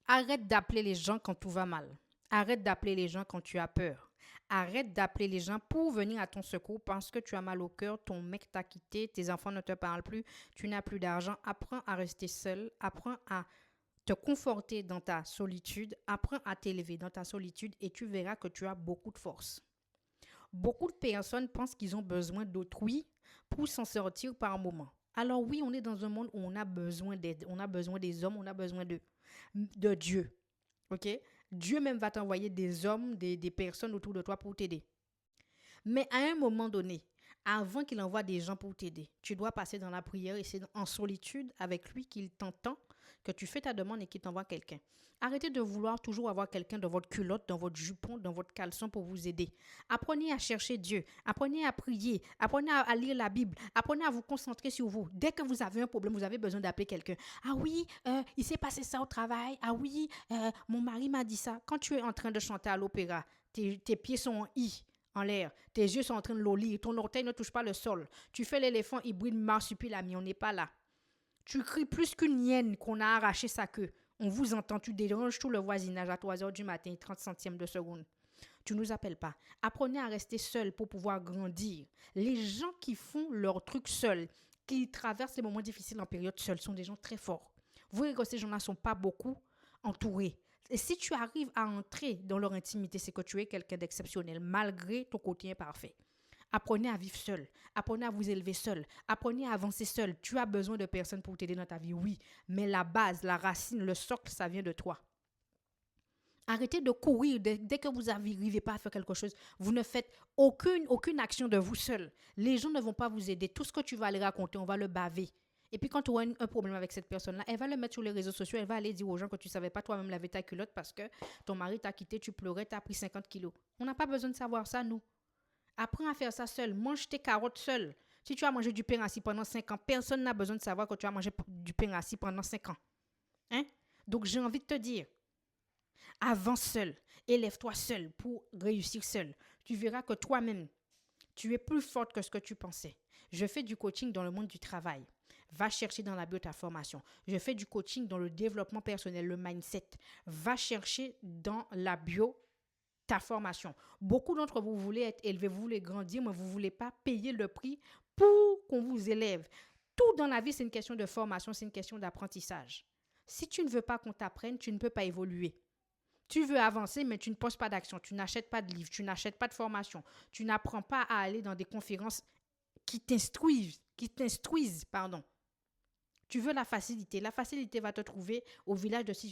Arrête d'appeler les gens quand tout va mal. Arrête d'appeler les gens quand tu as peur. Arrête d'appeler les gens pour venir à ton secours parce que tu as mal au cœur, ton mec t'a quitté, tes enfants ne te parlent plus, tu n'as plus d'argent. Apprends à rester seul, apprends à te conforter dans ta solitude, apprends à t'élever dans ta solitude et tu verras que tu as beaucoup de force. Beaucoup de personnes pensent qu'ils ont besoin d'autrui pour s'en sortir par moment. Alors oui, on est dans un monde où on a besoin d'aide, on a besoin des hommes, on a besoin de Dieu. OK? Dieu même va t'envoyer des hommes, des personnes autour de toi pour t'aider. Mais à un moment donné, avant qu'il envoie des gens pour t'aider, tu dois passer dans la prière et c'est en solitude avec lui qu'il t'entend, que tu fais ta demande et qu'il t'envoie quelqu'un. Arrêtez de vouloir toujours avoir quelqu'un dans votre culotte, dans votre jupon, dans votre caleçon pour vous aider. Apprenez à chercher Dieu, apprenez à prier, apprenez à lire la Bible, apprenez à vous concentrer sur vous. Dès que vous avez un problème, vous avez besoin d'appeler quelqu'un. Ah oui, il s'est passé ça au travail. Ah oui, mon mari m'a dit ça. Quand tu es en train de chanter à l'opéra, tes pieds sont en I en l'air. Tes yeux sont en train de lollir. Ton orteil ne touche pas le sol. Tu fais l'éléphant hybride marsupilami. On n'est pas là. Tu cries plus qu'une hyène qu'on a arraché sa queue. On vous entend. Tu déranges tout le voisinage à 3 heures du matin, 30 centièmes de seconde. Tu ne nous appelles pas. Apprenez à rester seul pour pouvoir grandir. Les gens qui font leur truc seuls, qui traversent les moments difficiles en période seule, sont des gens très forts. Vous voyez que ces gens-là ne sont pas beaucoup entourés. Et si tu arrives à entrer dans leur intimité, c'est que tu es quelqu'un d'exceptionnel, malgré ton côté imparfait. Apprenez à vivre seul. Apprenez à vous élever seul. Apprenez à avancer seul. Tu as besoin de personnes pour t'aider dans ta vie, oui. Mais la base, la racine, le socle, ça vient de toi. Arrêtez de courir dès que vous n'arrivez pas à faire quelque chose. Vous ne faites aucune action de vous seul. Les gens ne vont pas vous aider. Tout ce que tu vas aller raconter, on va le baver. Et puis quand tu auras un problème avec cette personne-là, elle va le mettre sur les réseaux sociaux, elle va aller dire aux gens que tu ne savais pas toi-même laver ta culotte parce que ton mari t'a quitté, tu pleurais, tu as pris 50 kilos. On n'a pas besoin de savoir ça, nous. Apprends à faire ça seul. Mange tes carottes seul. Si tu as mangé du pain rassis pendant 5 ans, personne n'a besoin de savoir que tu as mangé du pain rassis pendant 5 ans. Hein? Donc j'ai envie de te dire, avance seul, élève-toi seul pour réussir seul. Tu verras que toi-même, tu es plus forte que ce que tu pensais. Je fais du coaching dans le monde du travail. Va chercher dans la bio ta formation. Je fais du coaching dans le développement personnel, le mindset. Va chercher dans la bio ta formation. Beaucoup d'entre vous voulez être élevés, vous voulez grandir, mais vous ne voulez pas payer le prix pour qu'on vous élève. Tout dans la vie, c'est une question de formation, c'est une question d'apprentissage. Si tu ne veux pas qu'on t'apprenne, tu ne peux pas évoluer. Tu veux avancer, mais tu ne poses pas d'action. Tu n'achètes pas de livres, tu n'achètes pas de formation. Tu n'apprends pas à aller dans des conférences qui t'instruisent, pardon. Tu veux la facilité. La facilité va te trouver au village de 6